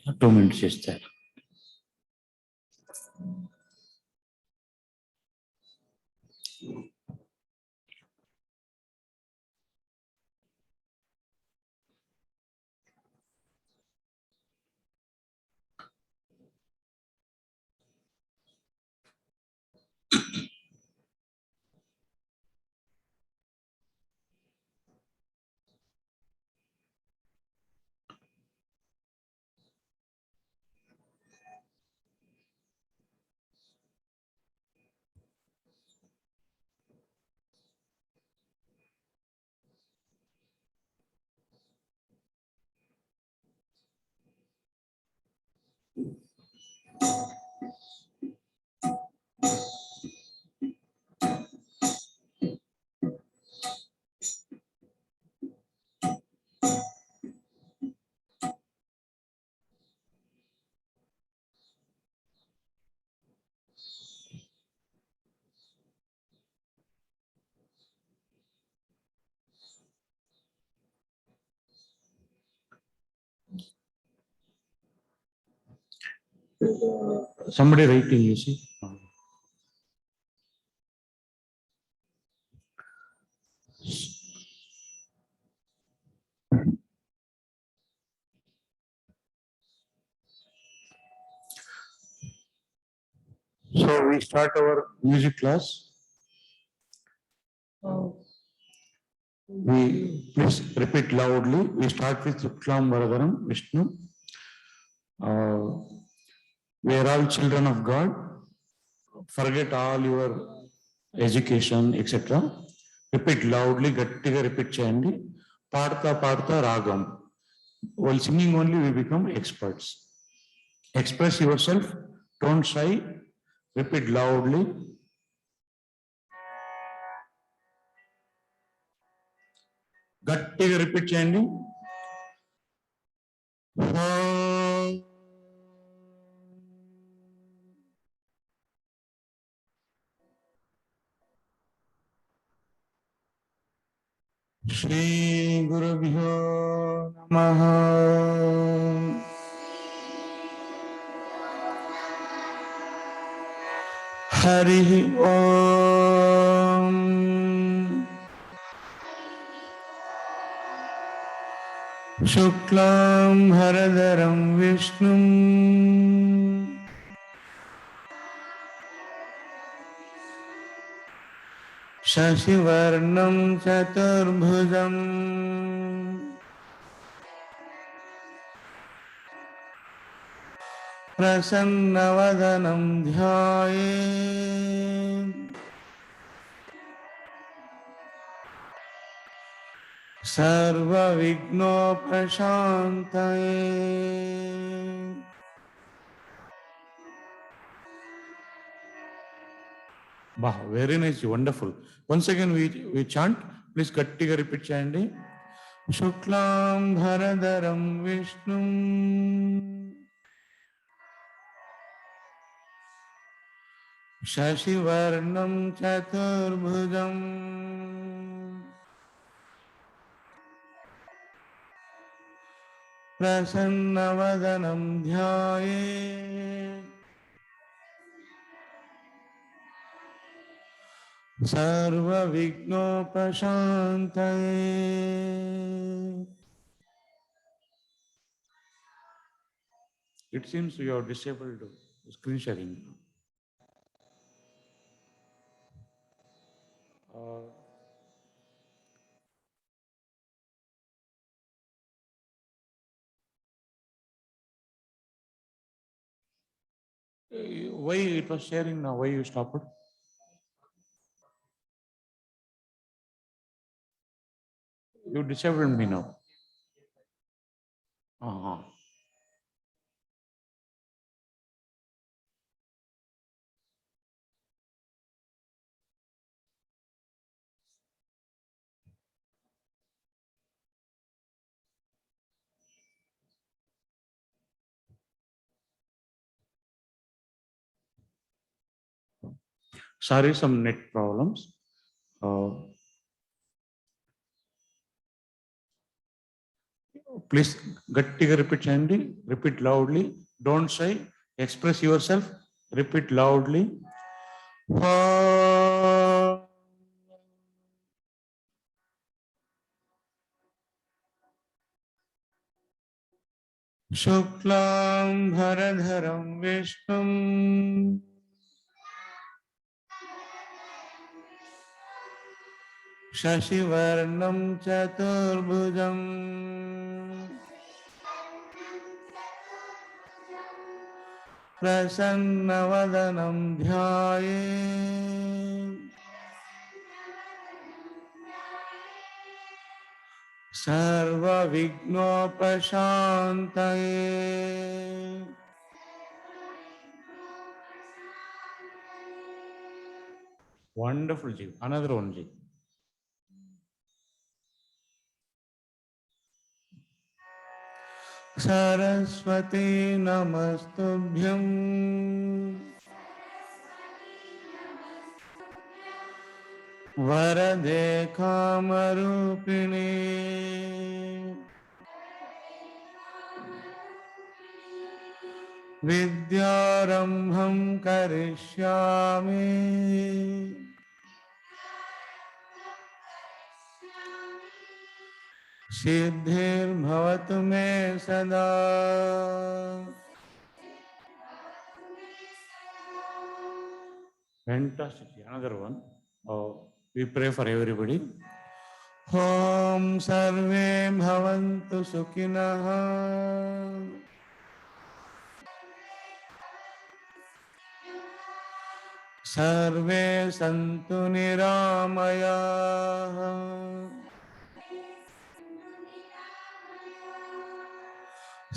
2 minutes చేస్తారు. Somebody writing, you see. So we start our music class. We please repeat loudly. We start with Shuklam Varadaram Vishnu. We are all children of God. Forget all your education, etc. Repeat loudly, గట్టిగా repeat చేయండి. పాడతా పాడతా రాగం. While singing only we become experts. Express yourself, don't shy, repeat loudly. గట్టిగా repeat చేయండి. శ్రీ గురుభ్యో నమః. హరి ఓం. శుక్లాం భరధరం విష్ణుం శశివర్ణం చతుర్భుజం ప్రసన్నవదనం ధ్యాయేత్ सर्वविघ्नोपशान्तये. Wow, very nice, wonderful. Once again we chant. Please gatiga repeat cheyandi. Shuklam bharadaram Vishnum Shashivarnam Chaturbhujam प्रसन्नवदनं ध्यायेत् सर्वविघ्नोपशान्तये. It seems you are disabled screen sharing. Why it was sharing now? Why you stopped? You disabled me now. Sorry, some net problems. Please గట్టిగా repeat చేయండి. Repeat loudly. Don't shy. Express yourself. Repeat loudly. శుక్లాం భరధరం విష్ణుం శశివర్ణం చతుర్భుజం ప్రసన్నవదనం ధ్యాయేత్ सर्वविघ्नोपशान्तये. Wonderful, Ji. Another one, Ji. Saraswati Namastubhyam Varade Kamarupini Vidyarambham karishyami Siddhir-bhavatu me sada. Fantastic. Another one. We pray for everybody. Om sarve bhavantu sukhinah. Sarve santu niramayah.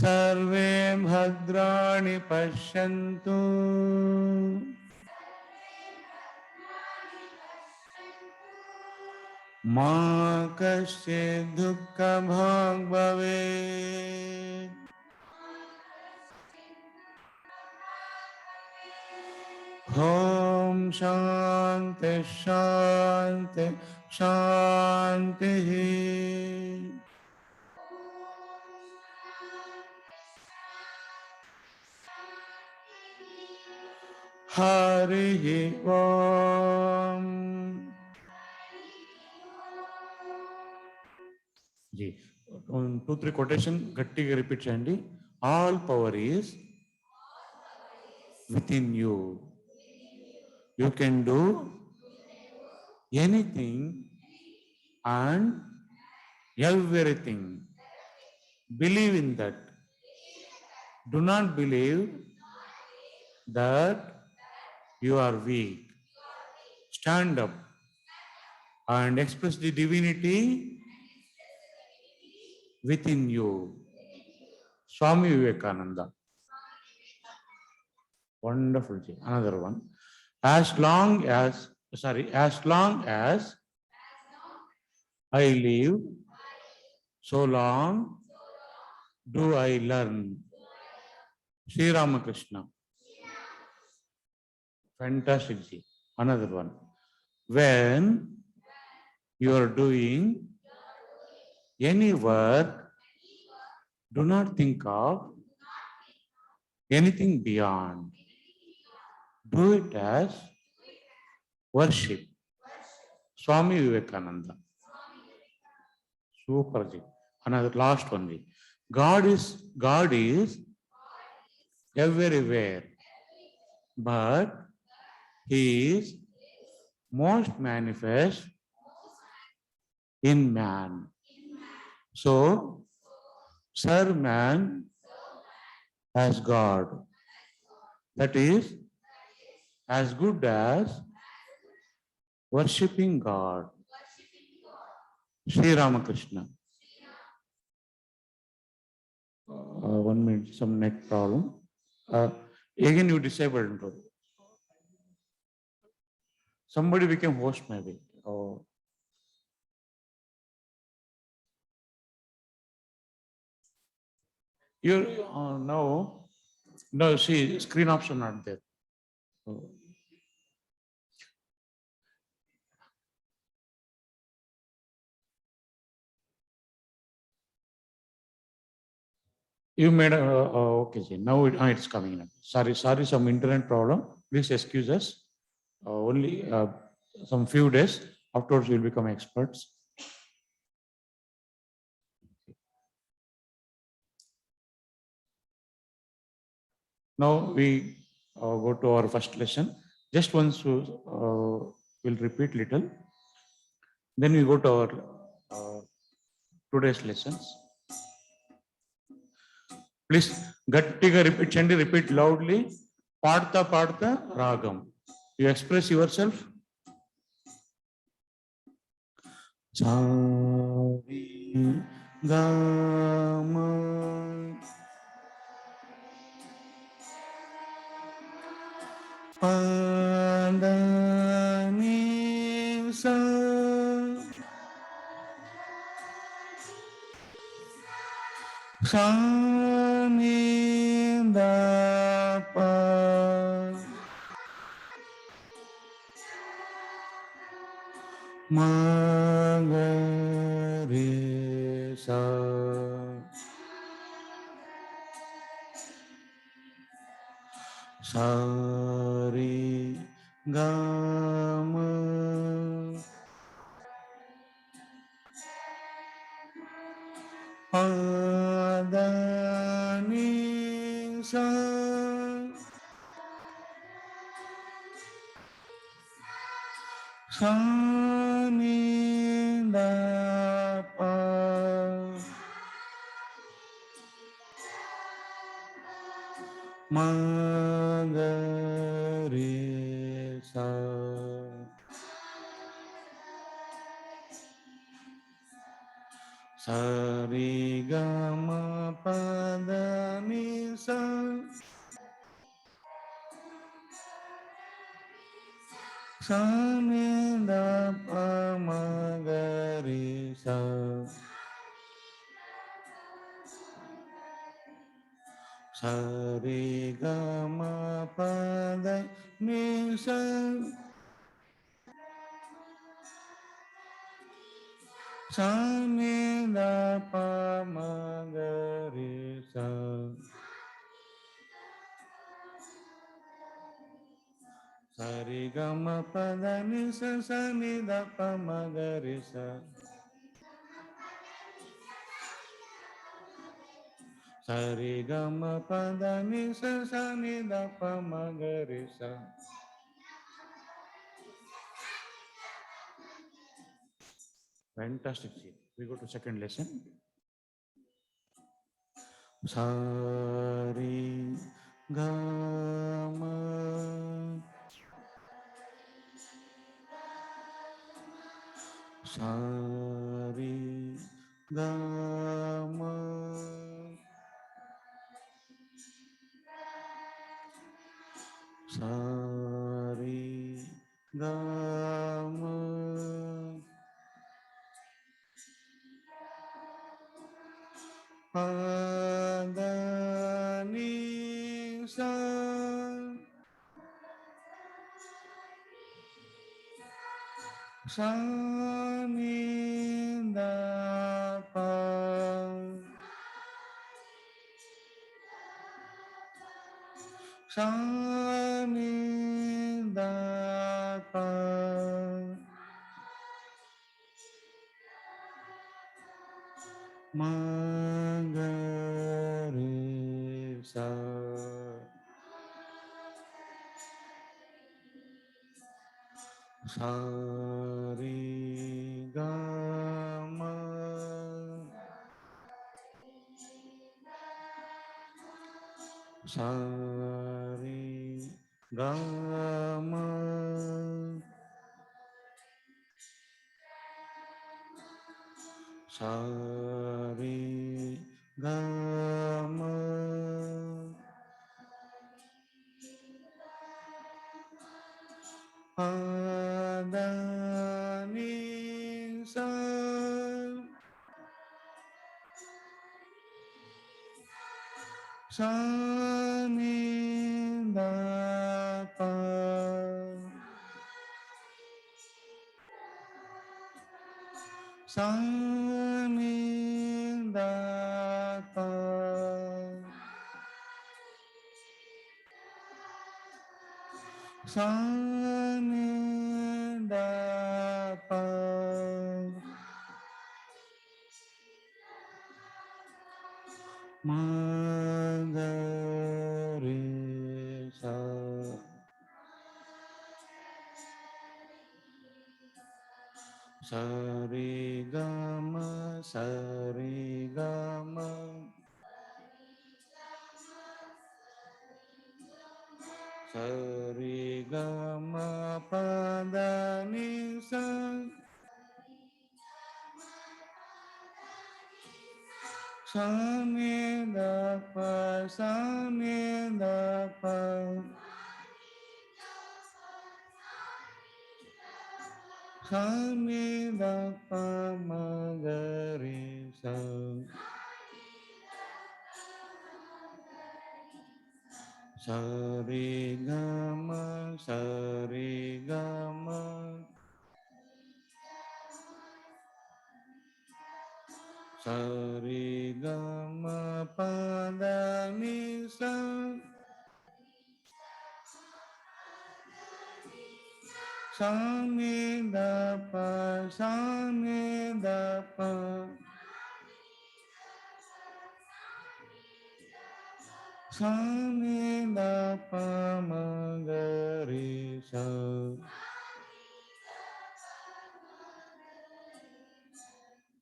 Sarve bhadrani pashyantu. Ma kaschid dukkha bhag bhavet. Om shanti shanti shanti. Hari Om. Ji, 2-3 quotation గట్టిగా repeat చేయండి. All power is within you. You can do anything and everything. Believe in that. Do not believe that you are weak. Stand up and express the divinity within you. Swami Vivekananda. Wonderful. Another one. As long as I live, so long do I learn. Sri Ramakrishna. Fantastic. Another one. When you are doing any work, do not think of anything beyond. Do it as worship. Swami Vivekananda. Super. Another last one. God is everywhere, but He is most manifest in man. So, serve man as God. That is as good as worshipping God. Sri Ramakrishna. 1 minute, some neck problem. Again, you disabled. Somebody became host, maybe. You no, see, screen option not there. You made a, okay, Ji. Now it's coming up. Sorry, some internet problem. Please excuse us. Only some few days. Afterwards, we'll become experts. Now we go to our first lesson. Just once we'll repeat little. Then we go to our today's lessons. Please గట్టిగా repeat చేయండి. Repeat loudly. పాడతా పాడతా రాగం. You express yourself. Chari Gama Padani Sa Sani Da Pa Magare Sa Sari Gama Padani Sa Sani Da Pa Magare Sa Sari Gama Padani Sa Sani Da Pa Magare Sa Sari Gama Padani Sa Sani Da Pa Magare Sa Sari Gama Padani Sa Sani Da Pa Magare Sa Sari Gama Padani Sa Sani Da Pa Magare Sa. Fantastic. We go to second lesson. Sari Gama Sari Gama Sari Gama Padani Sa Sani Da Pa Sani Da Pa Magare Sa Sari Gama Sari Gama Sari Gama Padani Sa Sani Da Pa Sani Da Pa sa ni da pa ma ga re sa sa re ga ma sa re ga ma sa re ga ma pa da ni sa sa ni da pa sa ni da pa sa ni da pa ma ga re sa sa re ga ma sa re ga ma sa re ga ma pa da ni sa sa ni da pa sa ni da pa sa ni da pa ma ga re sa.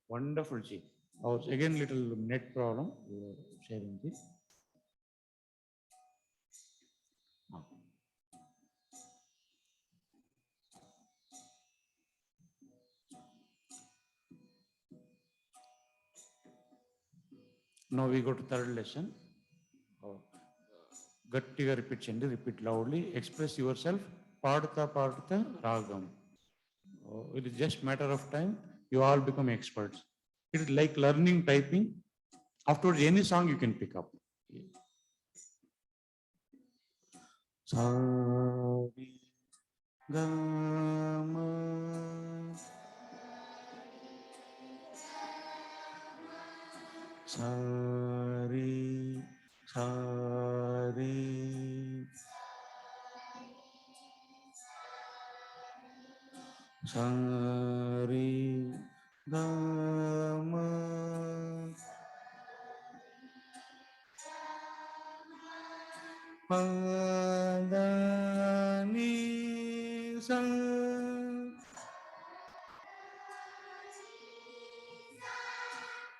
Wonderful, Ji. Oh, again, little net problem. You are sharing this. Now we go to third lesson. గట్టిగా repeat చేయండి, repeat loudly, express yourself, పాడుతా పాడుతా రాగం. It is just matter of time, you all become experts. It is like learning typing. Afterwards, any song you can pick up. Sa re ga ma sa re sa re sa re ga ma pa da ni sa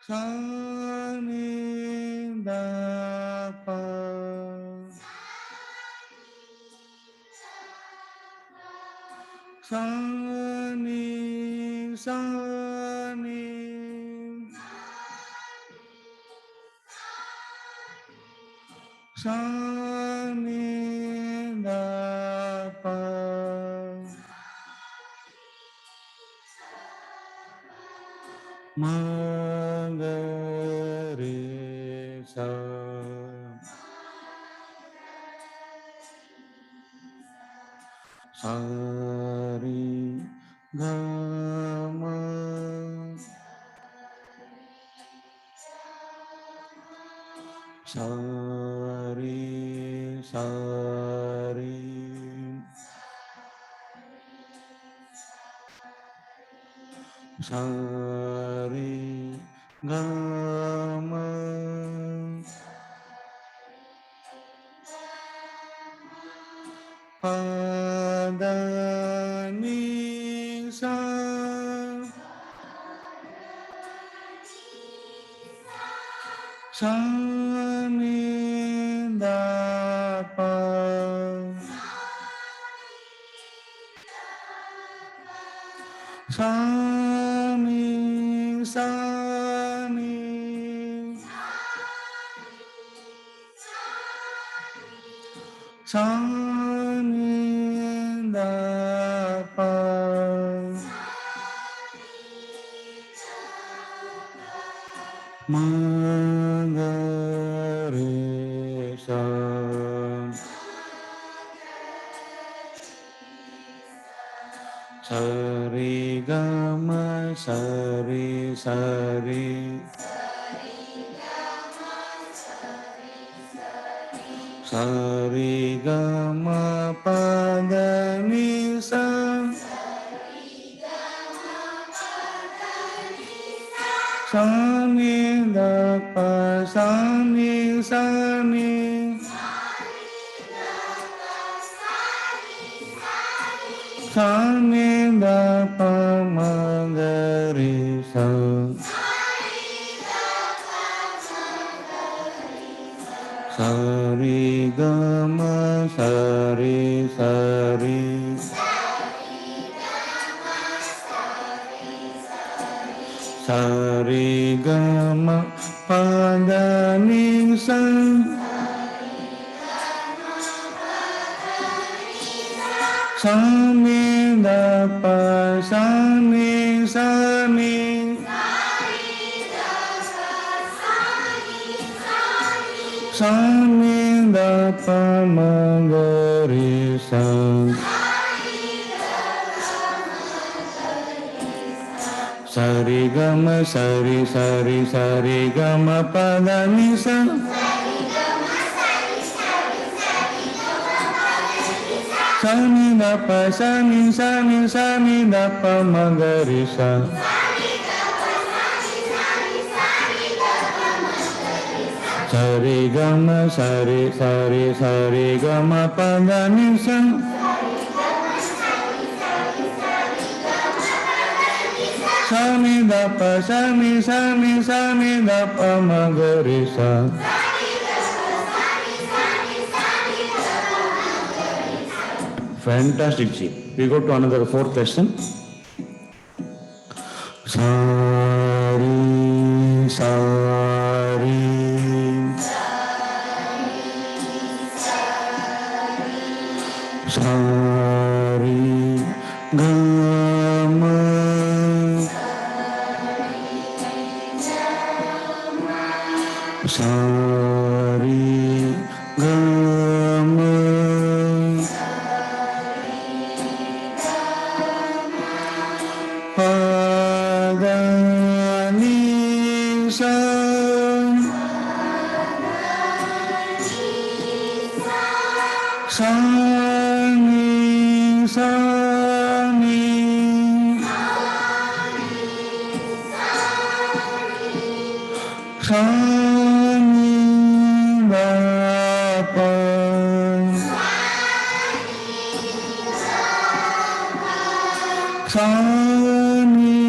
sa ni da pa sa ni sa ni sa ni da pa ma ga re sa sa re ga ma sa re sa re sa re ga ma pa da ni sa sa ni da pa sa ni sa ni sa ni da pa ma ga re sa sa re ga ma sa re sa re sa re ga ma pa da ni sa sa ni da pa sa ni sa ni sa ni da pa ma ga ri sa sa ri ga ma sa ri sa ri sa ri ga ma pa da ni sa sa ni da pa sa ni sa ni sa ni da pa ma ga ri sa sa ri ga ma sa ri ga ma pa da ni sa sa ni da pa sa ni da pa ma ga ri sa sa ri ga ma sa ri ga ma pa da ni sa sa ni da pa sa ni da pa ma ga ri sa fantastic G. We go to another fourth question. Sa ri sa ri sa ri ga ma sa ri ga ma pa da ni sa sa ni sa ni sa ni da pa sa ni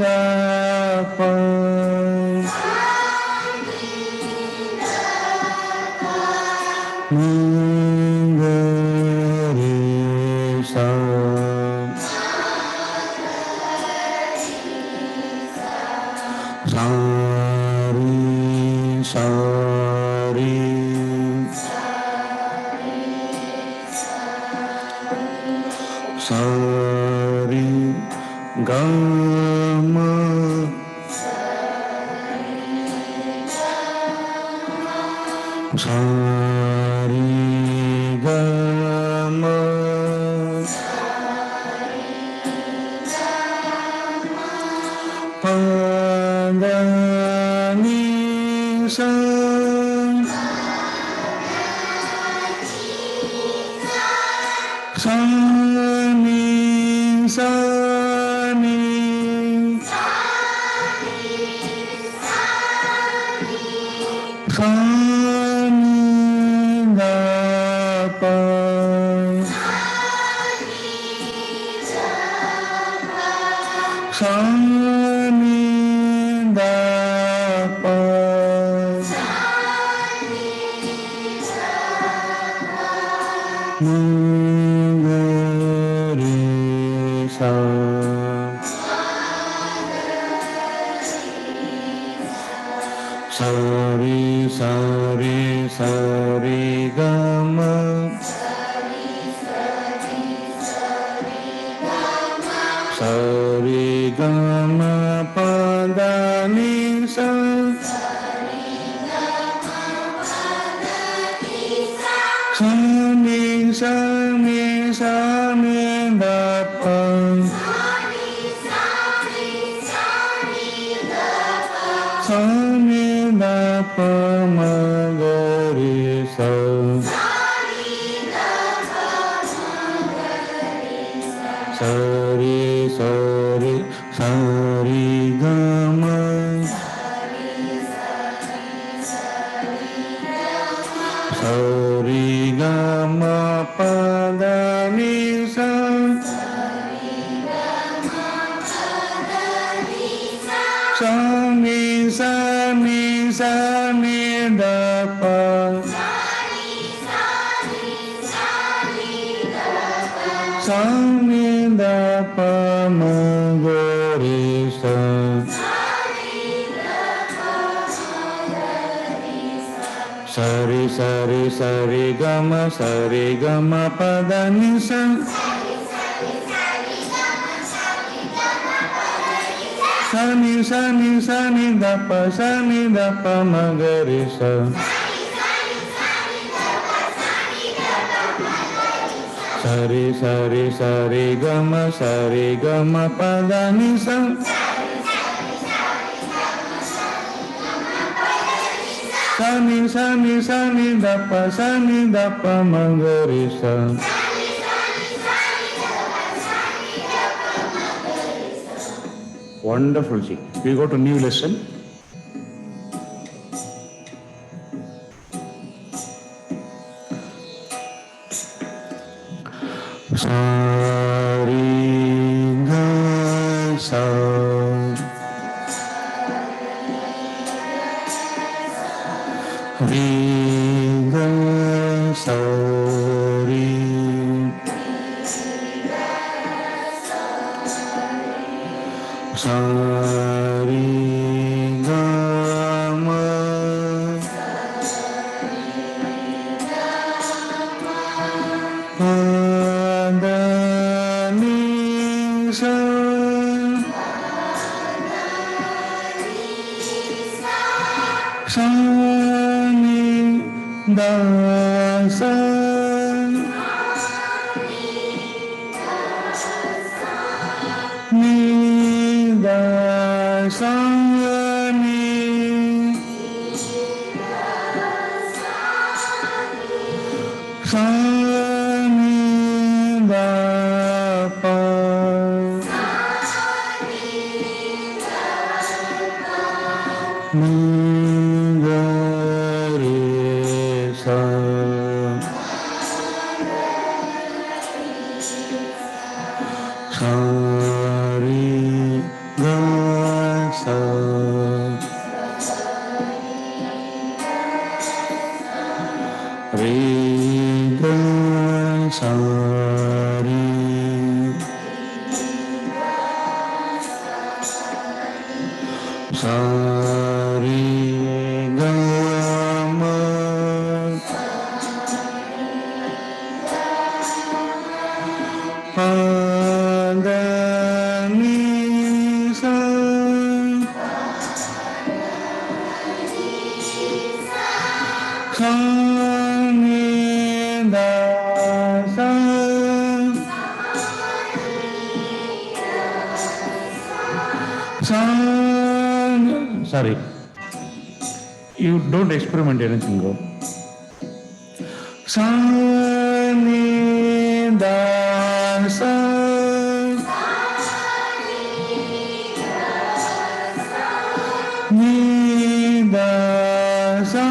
da pa ma ga ri sa sa ri sa ri sa ri ga ma sa ri ga ma pa da ni sa sa ni sa ni sa ni da pa sa ni da pa ma ga ri sa sa ri ga ma sa ri ga ma pa da ni sa sa ni da pa sa ni da pa ma ga ri sa Sani sani sani da pa. Sani da pa ma ga re sa. Sari sari sari gama pa da ni sa. Sani sani sani da pa ma ga re sa. Sari sari sari gama pa da ni sa. Sani sani sani da pa ma ga re sa. Wonderful, Ji. We go to new lesson. Sari ga sa. Ri ga sa ri. Sari ga ma. Pa da ni sa. Sa ni da sa. Ni da sa ni. Sa ni da pa. Ma ga re sa. Sari ga sa. Ri ga sa ri. Sari ga ma. Pa da ni sa. Sa ni da sa. Sa. Sorry. You don't experiment anything, go. Sa ni da sa. Ni da sa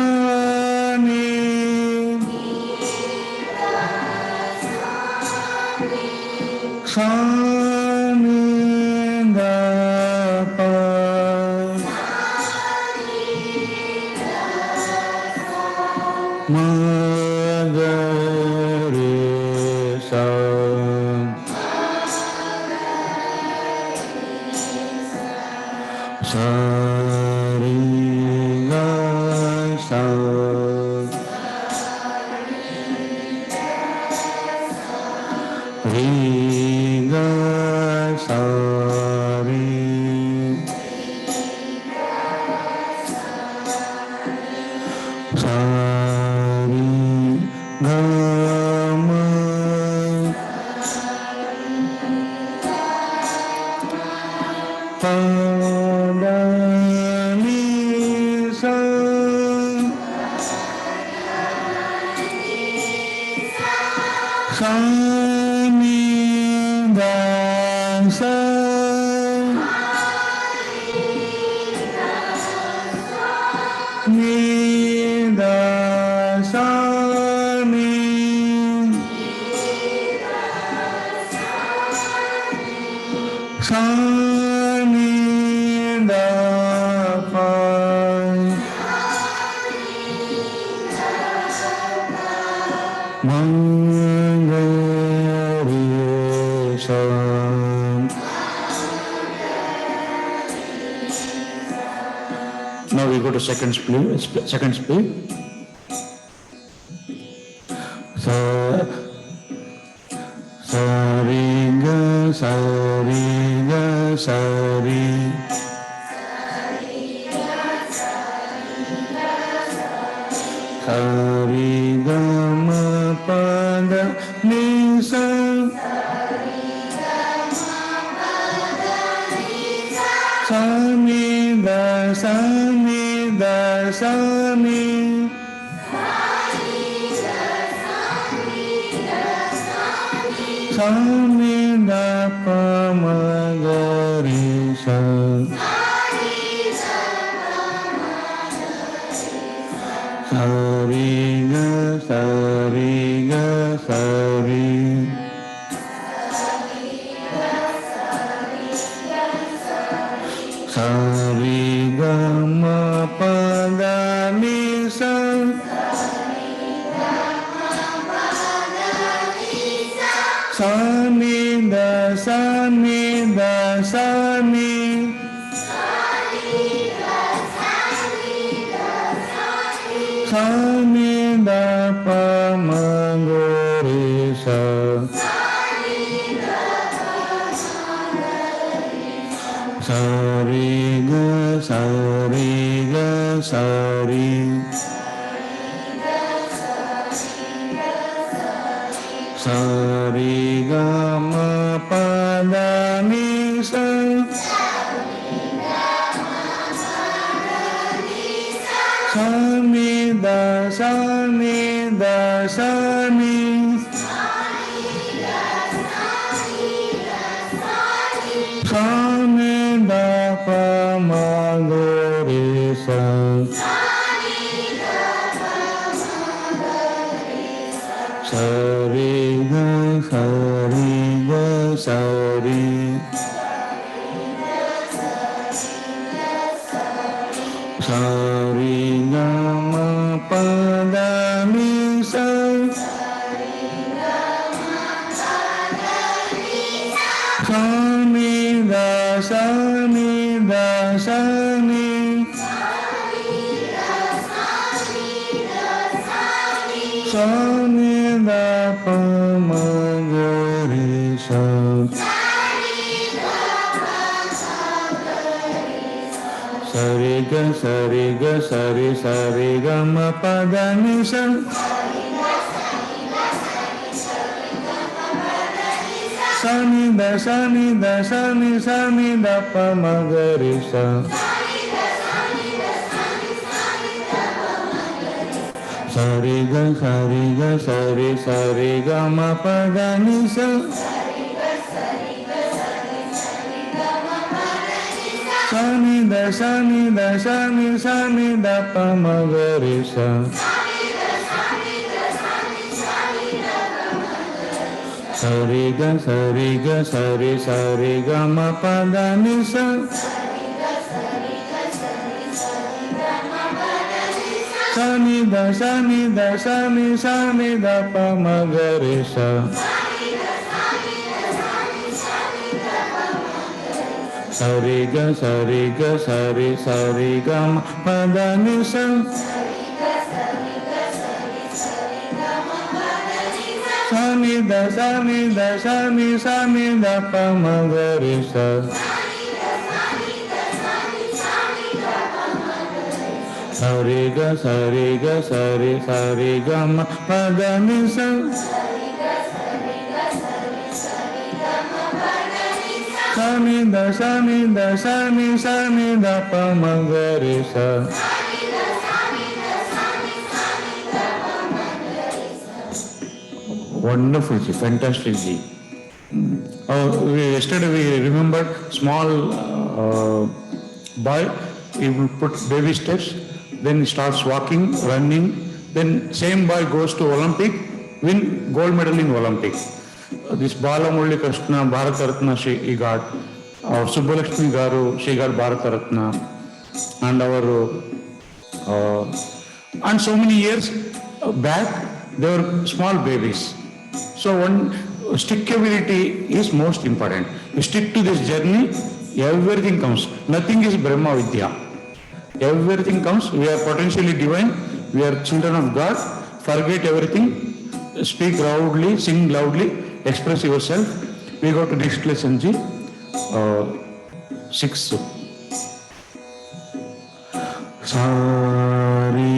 ni. Sa ni da pa. Ma ga re sa. Sari ga sa. Ri ga sa ri. Sari ga ma. Pa da ni sa. Sa ni da sa. Ni da sa ni. Sa ni da Now we go to second speed. Second speed. Sa ri ga sa ri ga sa ri. Sa ri ga ma pa da ni sa. Sa mi da sa mi da sa mi. Sa mi da pa ma ga ri sa. Sa ri ga sa ri ga sa ri. Sa ri ga ma pa da ni sa. Sa mi da sa mi da sa mi. Sa mi da pa ma ga ri sa. Sa ri ga sa ri ga sa ri. Sa ri ga ma pa da ni sa. Sa mi da sa mi da sa mi. Sa mi da pa ma ga ri sa. Sa ri ga sa ri ga sa ri. Sa ri ga ma pa da ni sa. Sa mi da sa mi da sa mi. Sa mi da pa ma ga ri sa. Sa ri ga sa ri ga sa ri sa ri ga ma pa da ni sa. Sa mi da sa mi da sa mi sa mi da pa ma ga ri sa. Sa ri ga sa ri ga sa ri ga ma pa da ni sa. Sa mi da sa mi da sa mi sa mi da pa ma ga ri sa. Sa ri ga sa ri ga sa ri ga ma pa da ni sa. Sa mi da sa mi da sa mi sa mi da pa ma ga ri sa. Sa ri ga sa ri ga sa ri ga ma pa da ni sa. Sa mi da sa mi da sa mi sa mi da pa ma ga ri sa. Sa ri ga sa ri ga sa ri ga ma pa da ni sa. Sa mi da sa mi da sa mi sa mi da pa ma ga ri sa. Wonderful, Ji. Fantastic, Ji. Yesterday we remembered small boy. He will put baby steps, then he starts walking, running. Then same boy goes to Olympic, win gold medal in Olympic. This Balamurali Krishna, Bharata Ratna, he got. Our Subbalakshmi Garu, she got Bharata Ratna. And our and so many years back, they were small babies. So one stickability is most important. You stick to this journey, everything comes. Nothing is Brahma Vidya. Everything comes. We are potentially divine. We are children of God. Forget everything. Speak loudly, sing loudly, express yourself. We go to next lesson, G. 6. Sari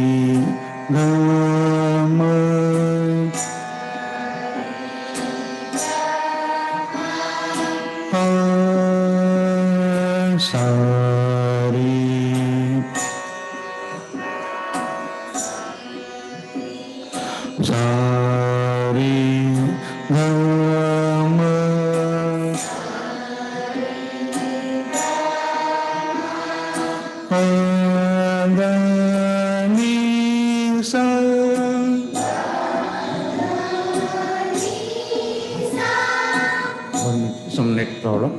Gama Sari Sari Gama Ni Sa. Some neck problem.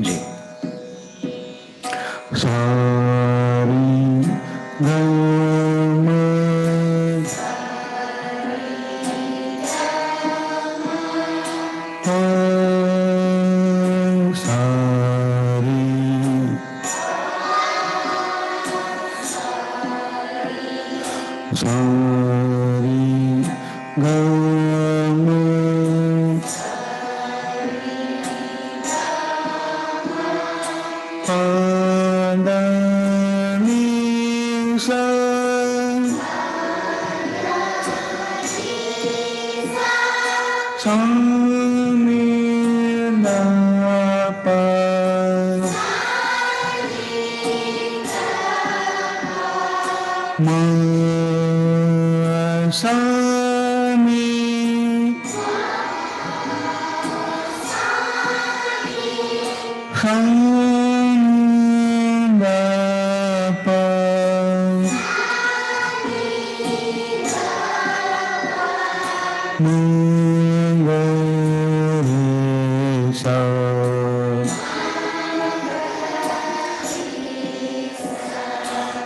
G. Sari Gama Sari Gama Pada Ni Sa. Sa Ni Da Pa. Ma Sa Ni Sa Ni Da Pa. Ma Ga Re Sa.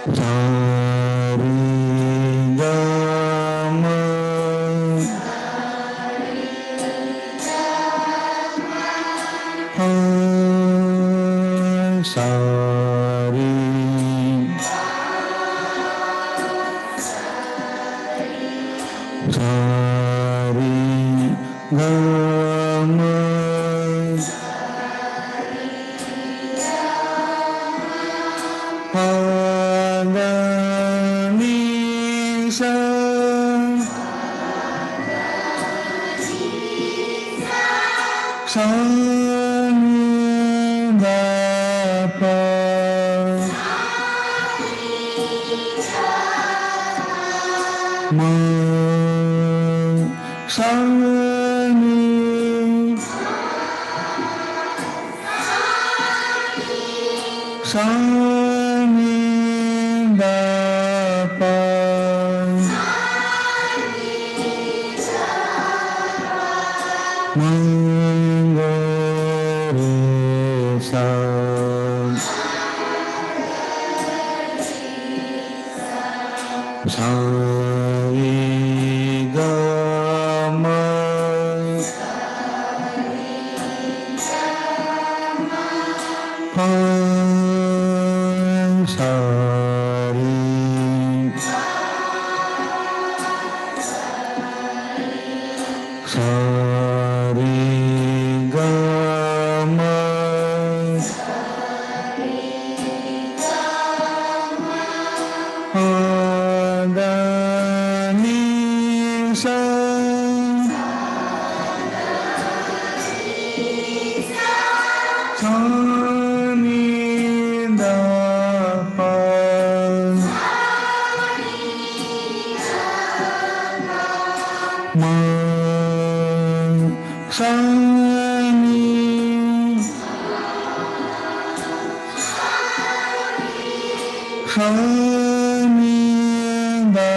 Sari Gama Sari Sari Gama Pada Ni Sa. Sa Ni Da Pa. Ma Sa Ni Sa Ni Da Pa. Ma Ga Re Sa. Sari Gama Sari Sari Gama Pada Ni Sa. Sa Ni Da Pa. Ma Sa Ni Sa Ni Da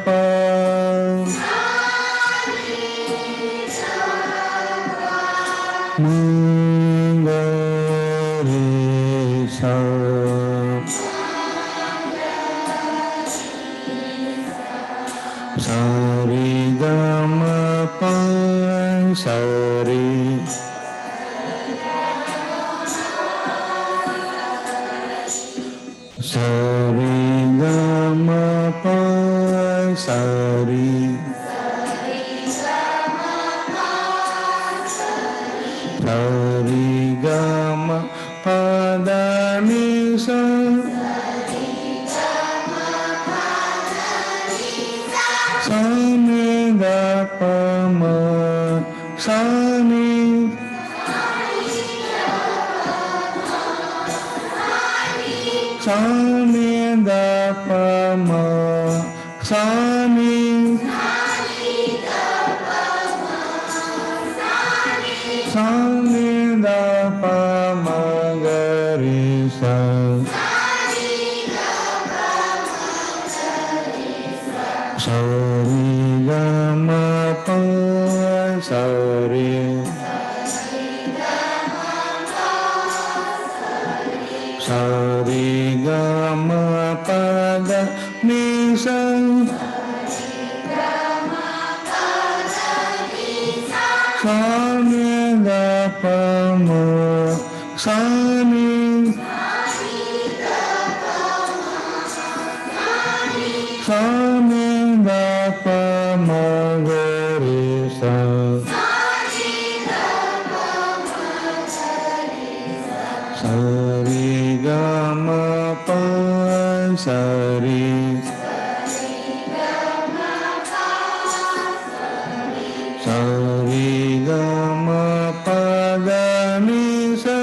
Pa. Ma Ga Re Sa. Sari Gama Pa sari sari gama pa sari sari gama pada ni sa sa ni da pa ma sa ni sa ni da pa ma sa ni sa ni da pa ma ga ri sa sa ri ga ma pa sa ri sa ri ga ma pa da ni sa sa ni da pa ma sa ni sa ni da pa ma ga ri sa sa ri ga ma pa sa ri sa ri ga ma pa da ni sa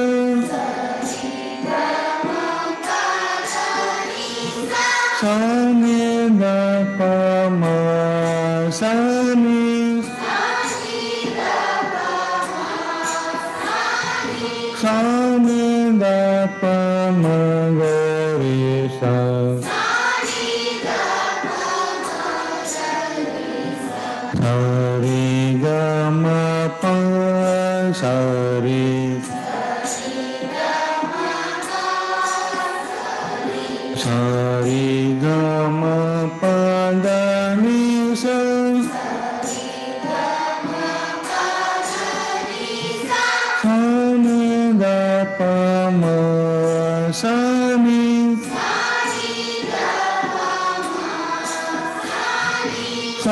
sa ni da pa ma sa ni sa ni da pa ma ga ri sa sa ri ga ma pa sa ri sa ri ga ma pa da ni sa sa ni da pa ma sa ni sa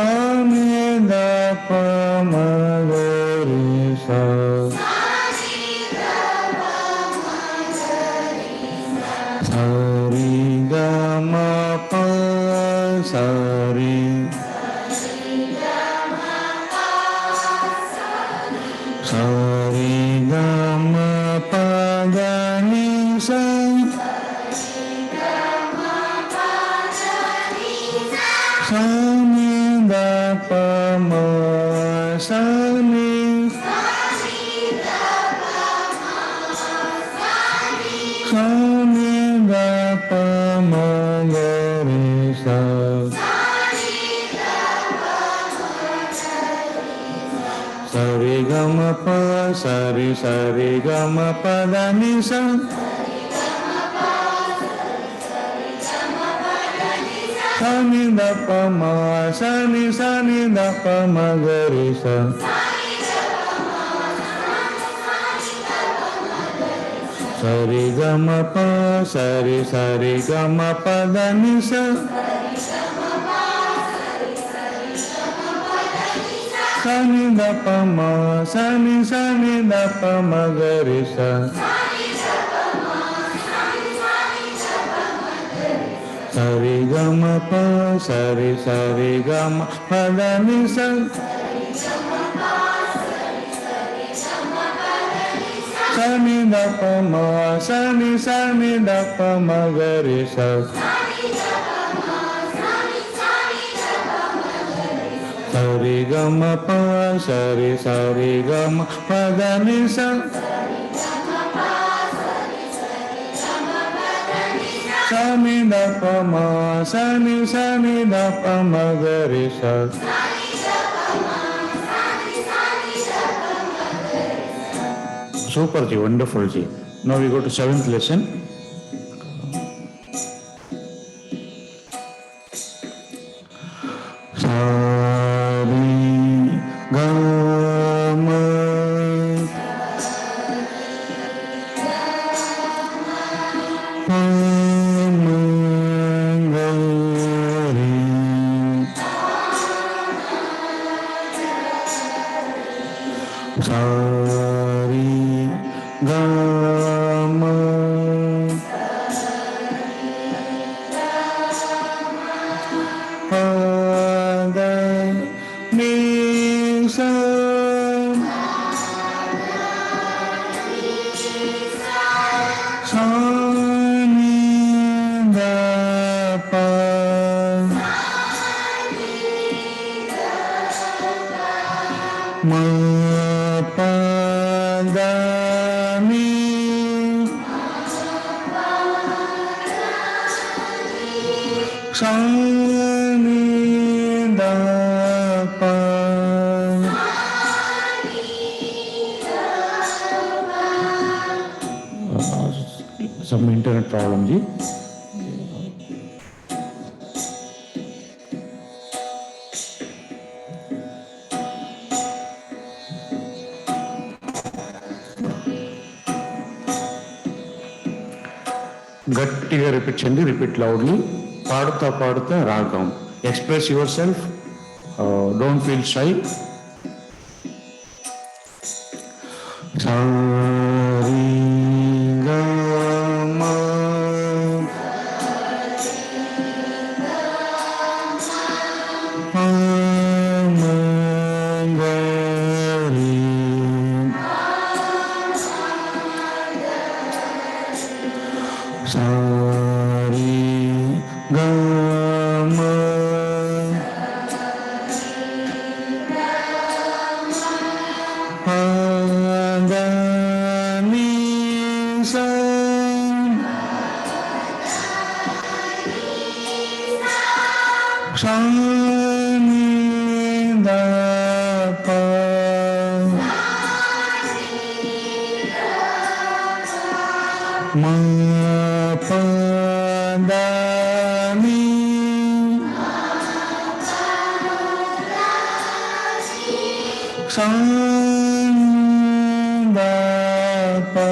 ni da pa ma ga ri sa sa ri ga ma pa sa ri sa ri ga ma pa da ni sa sa ni da pa ma sa ni sa ni da pa ma ga ri sa sa ri ga ma pa sa ri ga ma pa da ni sa sa ni da pa ma sa ni da pa ma ga ri sa sa ri ga ma pa sa ri ga ma pa da ni sa sa ni da pa ma sa ni da pa ma ga ri sa sa ri ga ma pa sa ri ga ma pa da ni sa sa ni da pa ma sa ni da pa ma ga ri sa sa ri ga ma pa sa ri ga ma pa da ni sa sa ni da pa ma sa ni da pa ma ga ri sa Super ji, wonderful ji. Now we go to 7th lesson. sa ri ga ma Sari Gama Pada Nisa Sani Dapa Mapadani Sani Dapa Some internet problem ji. గట్టిగా repeat చేయండి, repeat loudly. పాడుతా పాడుతా రాగం. Express your self, don't feel shy. Sari Gama Pamagari Sari Gama Padani Sa Sani Dapa Mapadani Sani Dapa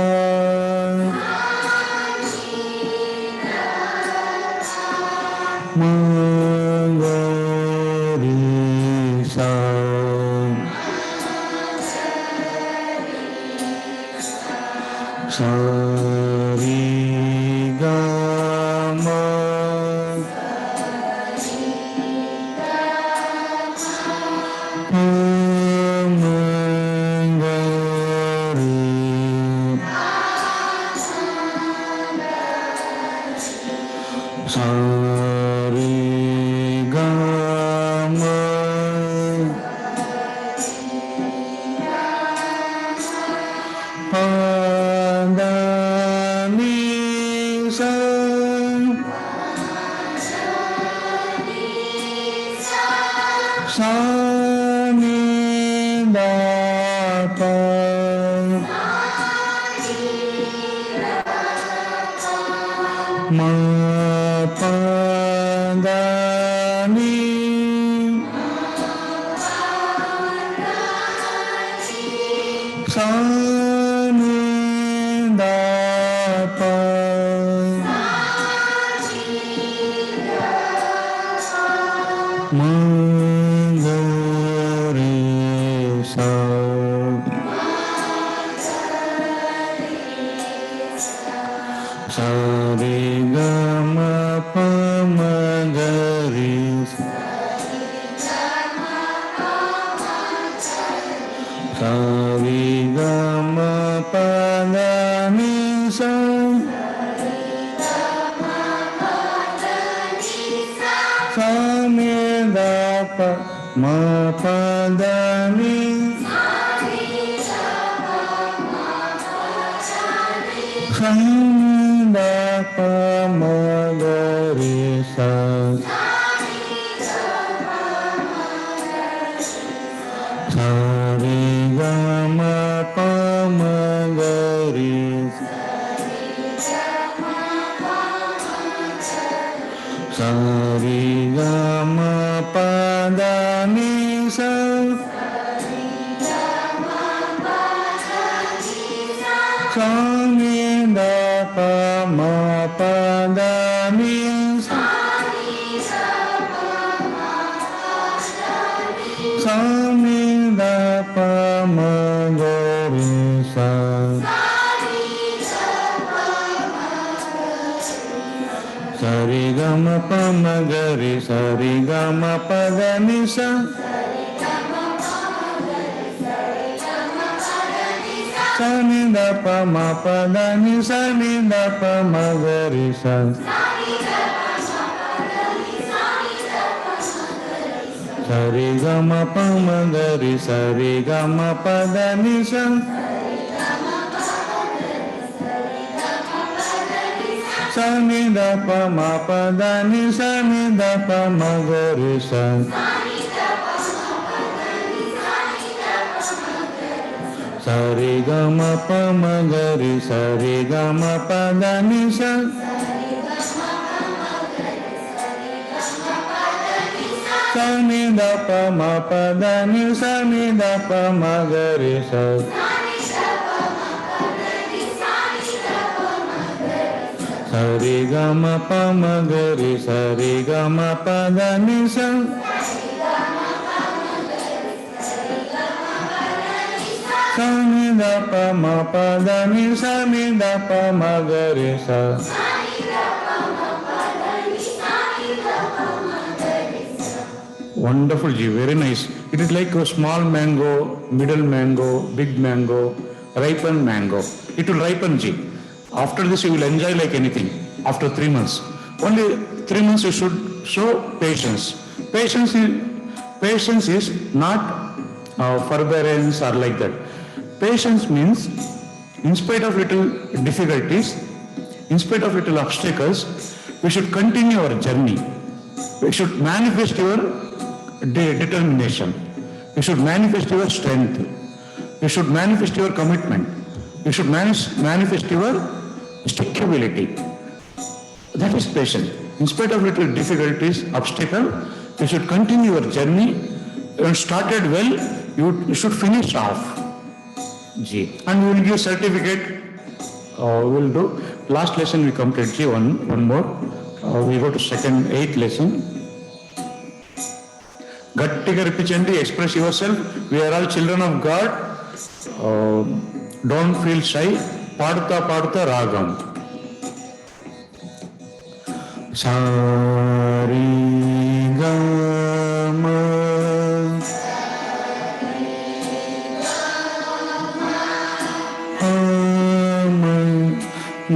Magari Sa Sari Gama Pamagari Sari Gama Padani Sa Sani Dapa Mapadani Sani Dapa Magari Sa Sari Gama Pamagari Sari Gama Padani Sa Sani Dapa Mapadani Sani Dapa Magari Sa Sari Gama Pamagari Sari Gama Padani Sa Sani Dapa Mapadani Sani Dapa Magari ma pa ma ga re sa re ga ma pa da ni sa. Sa ni da pa ma pa da ni sa ni da pa ma ga re sa. Sa re ga ma pa ma ga re sa re ga ma pa da ni sa. Sa ni da pa ma pa da ni sa ni da pa ma ga re sa. Sa re ga ma pa ma ga re sa re ga ma pa da ni sa. Sa ni da pa ma pa da ni sa ni da pa ma ga re sa. Sa re ga ma pa ma ga re sa re ga ma pa da ni sa. Sa ni da pa ma pa da ni sa ni da pa ma ga re sa. Wonderful, Ji. Very nice. It is like a small mango, middle mango, big mango, ripened mango. It will ripen, Ji. After this, you will enjoy like anything. After 3 months, only 3 months you should show patience. Patience is not forbearance or like that. Patience means, in spite of little difficulties, in spite of little obstacles, we should continue our journey. We should manifest your determination. You should manifest your strength. You should manifest your commitment. You should manifest your stickability. That is patience. In spite of little difficulties, obstacle, you should continue your journey. You started well, you should finish off. G. And we will give certificate. We will do. Last lesson we complete. G. One more. We go to second, 8th lesson. గట్టిగా రిపించండి. Express yourself. We are all children of God. Don't feel shy. పాడుతా పాడుతా రాగం. Sorry గా మా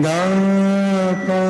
దా పా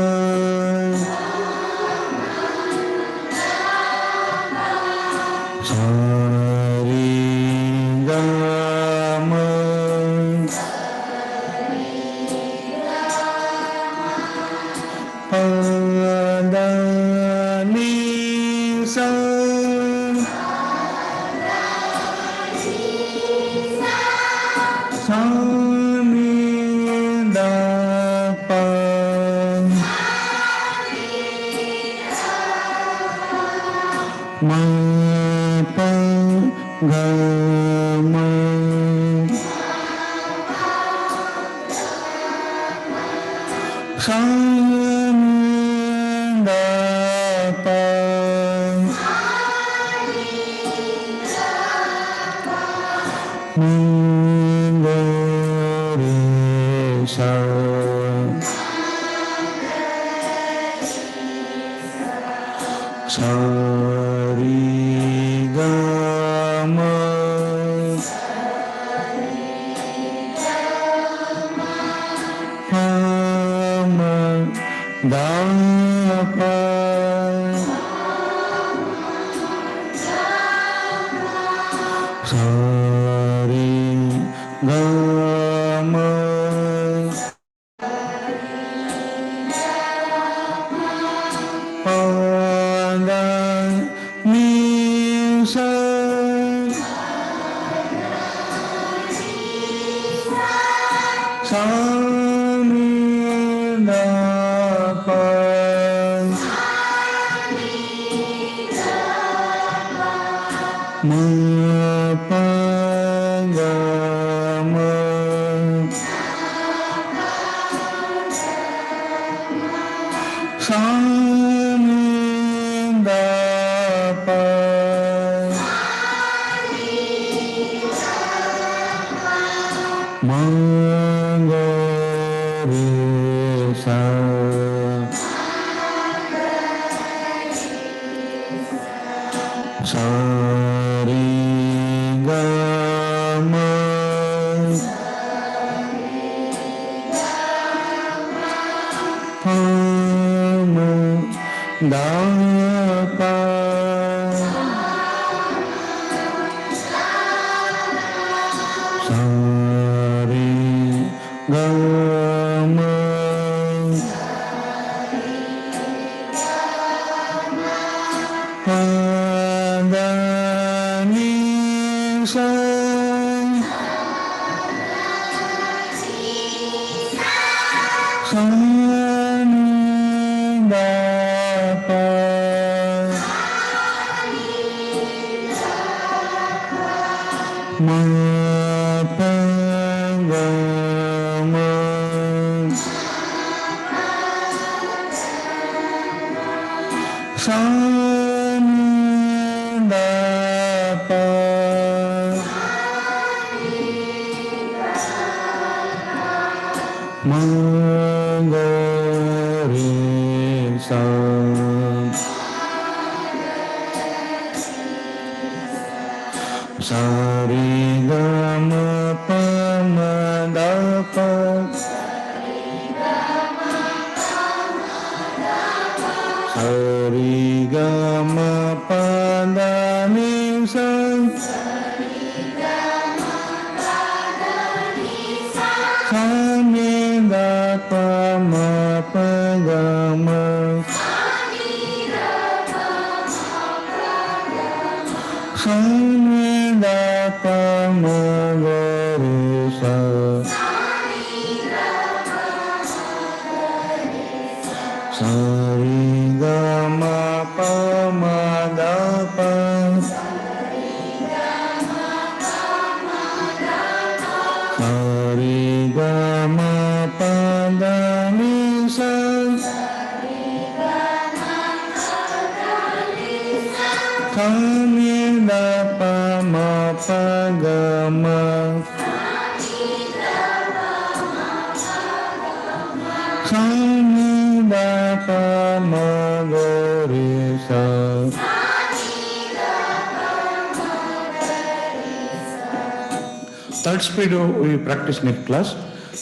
Third speed we practice next class.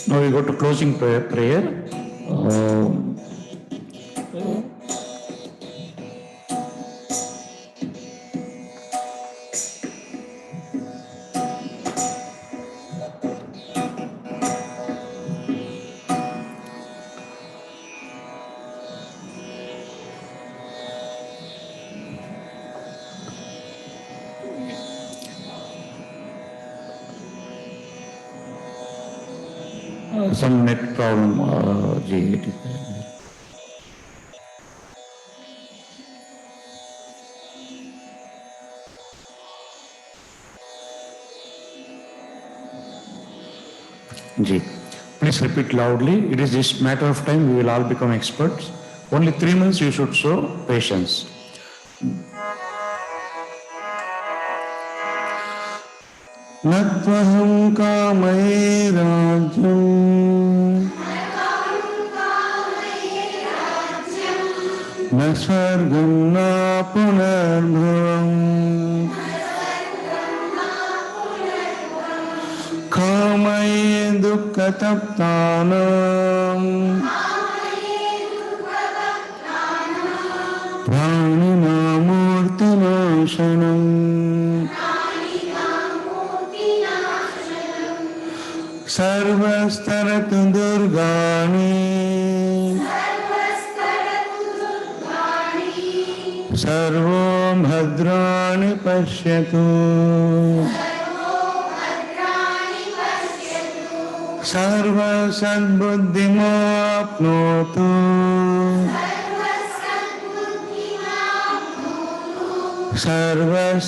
Now we go to closing prayer. Some net problem, GAT. Ji, please repeat loudly. It is just matter of time. We will all become experts. Only 3 months you should show patience. नत्वहं कामये राज्यम् न स्वर्गं न पुनर्भवम् कामये दुःखतप्तानाम् प्राणिनां मूर्तिनाशनम् सर्वस्तरतु दुर्गाणि servo भद्राणि पश्यतु सर्वसद्बुद्धिमाप्नोतु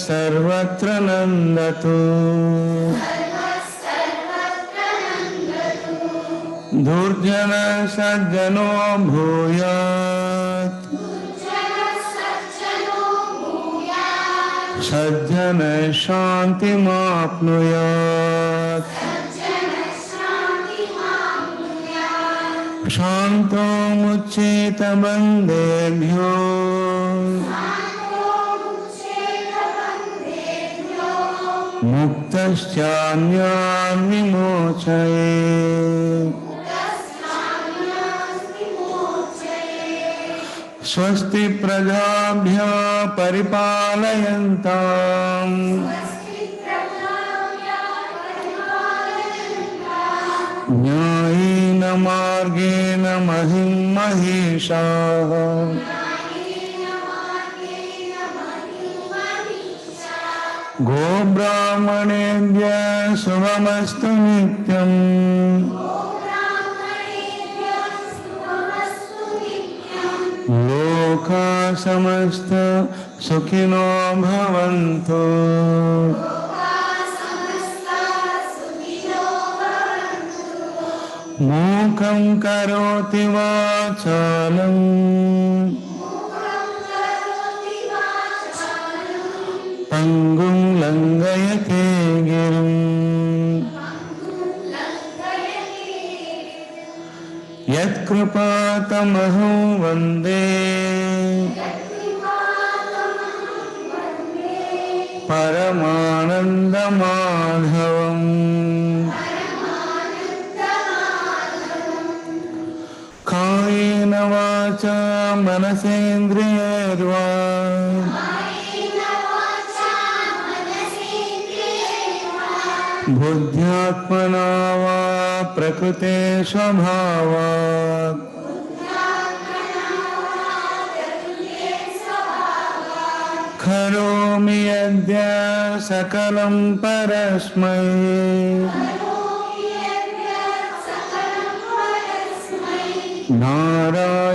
सर्वत्र नन्दतु दुर्जन सज्जनो भूयात् सज्जन शान्तिमाप्नुयात् शान्तो मुच्येत बन्देभ्यो मुक्तश्चान्यान् विमोचयेत् स्वस्ति प्रजाभ्यः परिपालयन्ताम् न्यायेन मार्गेण महिं महिषाः गोब्राह्मणेभ्य शुभमस्तु नित्यम् लोका समस्त सुखिनो भवन्तु मूकं करोति वाचालम् पङ्गुं लङ्घयते गिरिम् यत्कृपातमहं वन्दे परमानन्दमाधवम् कायेन वाचा मनसेन्द्रियैर्वा बुद्ध्यात्मना वा प्रकृते स्वभावात् करोमि यद्य सकलं परस्मै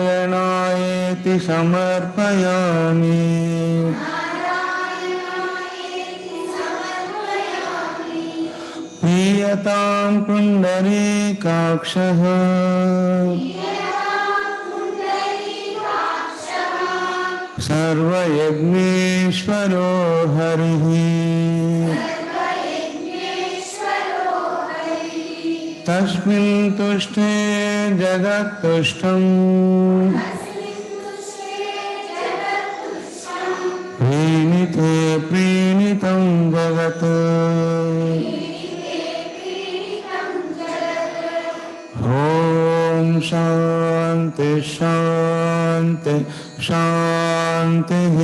नारायणायेति समर्पयामि प्रीयतां पुण्डरीकाक्षः सर्वयज्ञेश्वरो हरिः तस्मिन् तुष्टे जगत्तुष्टम् प्रीणिते प्रीणितं जगत् ॐ शान्ति शान्ति शान्तिः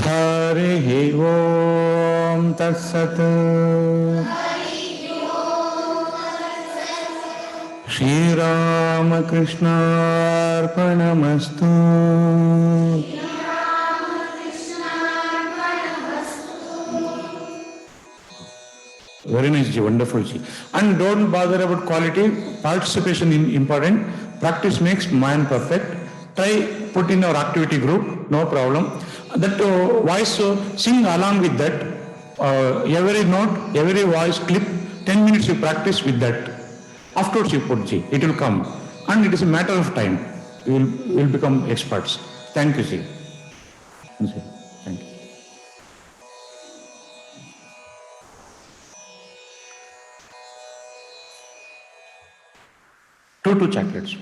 हरिः ॐ तत्सत् श्रीरामकृष्णार्पणमस्तु Very nice, Ji. Wonderful, Ji. And don't bother about quality. Participation is important. Practice makes man perfect. Try put in your activity group. No problem. That voice, sing along with that. Every note, every voice clip, 10 minutes you practice with that. Afterwards you put, Ji. It will come. And it is a matter of time. You will become experts. Thank you, Ji. Thank you. Two chocolates.